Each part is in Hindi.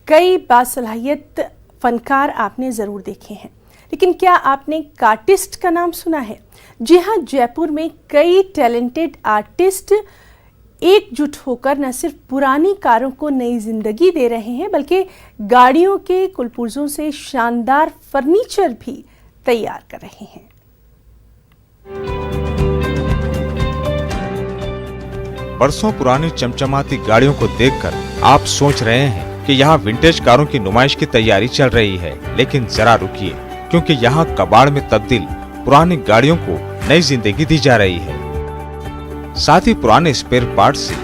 कई बासलाहियत फनकार आपने ज़रूर देखे हैं, लेकिन क्या आपने कार्टिस्ट का नाम सुना है? जी हाँ, जयपुर में कई टैलेंटेड आर्टिस्ट एकजुट होकर न सिर्फ पुरानी कारों को नई जिंदगी दे रहे हैं, बल्कि गाड़ियों के कुलपुर्जों से शानदार फर्नीचर भी तैयार कर रहे हैं। बरसों पुरानी चमचमाती गाड़ियों को देखकर आप सोच रहे हैं कि यहाँ विंटेज कारों की नुमाइश की तैयारी चल रही है, लेकिन जरा रुकिए, क्योंकि यहाँ कबाड़ में तब्दील पुरानी गाड़ियों को नई जिंदगी दी जा रही है। साथ ही पुराने स्पेयर पार्ट्स से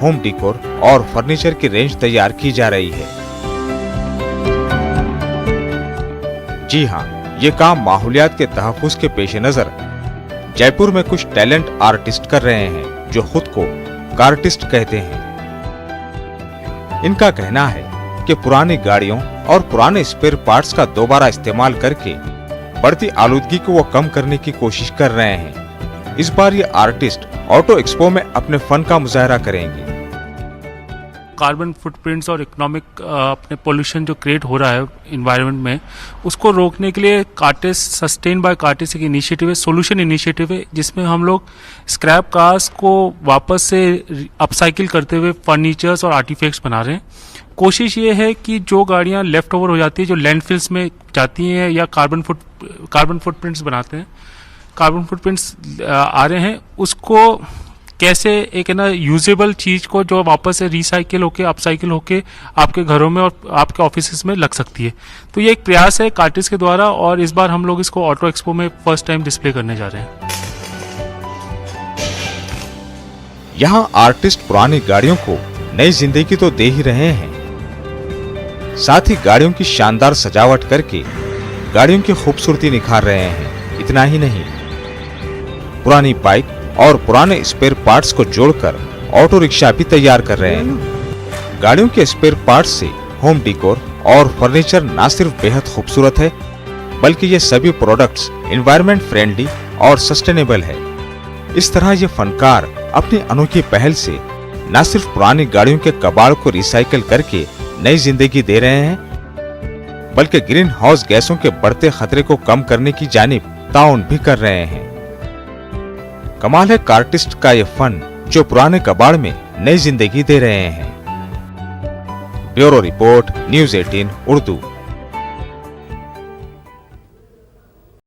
होम डेकोर और फर्नीचर की रेंज तैयार की जा रही है। जी हाँ, ये काम माहौलियात के तहफ्फुज़ के पेश नजर जयपुर में कुछ टैलेंट आर्टिस्ट कर रहे हैं, जो खुद को कार्टिस्ट कहते हैं। इनका कहना है कि पुरानी गाड़ियों और पुराने स्पेयर पार्ट्स का दोबारा इस्तेमाल करके बढ़ती आलूदगी को वो कम करने की कोशिश कर रहे हैं। इस बार ये आर्टिस्ट ऑटो एक्सपो में अपने फन का मुजाहरा करेंगे। कार्बन फुटप्रिंट्स और इकोनॉमिक अपने पोल्यूशन जो क्रिएट हो रहा है इन्वायरमेंट में, उसको रोकने के लिए कार्टिस्ट सस्टेन बाय कार्टिस्ट एक इनिशिएटिव है, सोल्यूशन इनिशिएटिव है, जिसमें हम लोग स्क्रैप कार्स को वापस से अपसाइकिल करते हुए फर्नीचर्स और आर्टिफैक्ट्स बना रहे हैं। कोशिश ये है कि जो गाड़ियां लेफ्ट ओवर हो जाती है, जो लैंडफिल्स में जाती हैं या कार्बन फुटप्रिंट्स बनाते हैं, कार्बन फुटप्रिंट्स आ रहे हैं, उसको कैसे एक है ना यूजेबल चीज को जो वापस से रिसाइकिल होके अपसाइकिल होके आपके घरों में और आपके ऑफिसेस में लग सकती है। तो ये एक प्रयास है कार्टिस्ट के द्वारा, और इस बार हम लोग इसको ऑटो एक्सपो में फर्स्ट टाइम डिस्प्ले करने जा रहे हैं। यहाँ आर्टिस्ट पुरानी गाड़ियों को नई जिंदगी तो दे ही रहे हैं, साथ ही गाड़ियों की शानदार सजावट करके गाड़ियों की खूबसूरती निखार रहे हैं। इतना ही नहीं, पुरानी बाइक और पुराने स्पेयर पार्ट्स को जोड़कर ऑटो रिक्शा भी तैयार कर रहे हैं। गाड़ियों के स्पेयर पार्ट्स से होम डेकोर और फर्नीचर न सिर्फ बेहद खूबसूरत है, बल्कि ये सभी प्रोडक्ट्स एनवायरनमेंट फ्रेंडली और सस्टेनेबल है। इस तरह ये फनकार अपनी अनोखी पहल से न सिर्फ पुरानी गाड़ियों के कबाड़ को रिसाइकिल करके नई जिंदगी दे रहे हैं, बल्कि ग्रीन हाउस गैसों के बढ़ते खतरे को कम करने की जानिब ताउन भी कर रहे हैं। कमाल है कार्टिस्ट का ये फन, जो पुराने कबाड़ में नई जिंदगी दे रहे हैं। Bureau report, news 18 Urdu.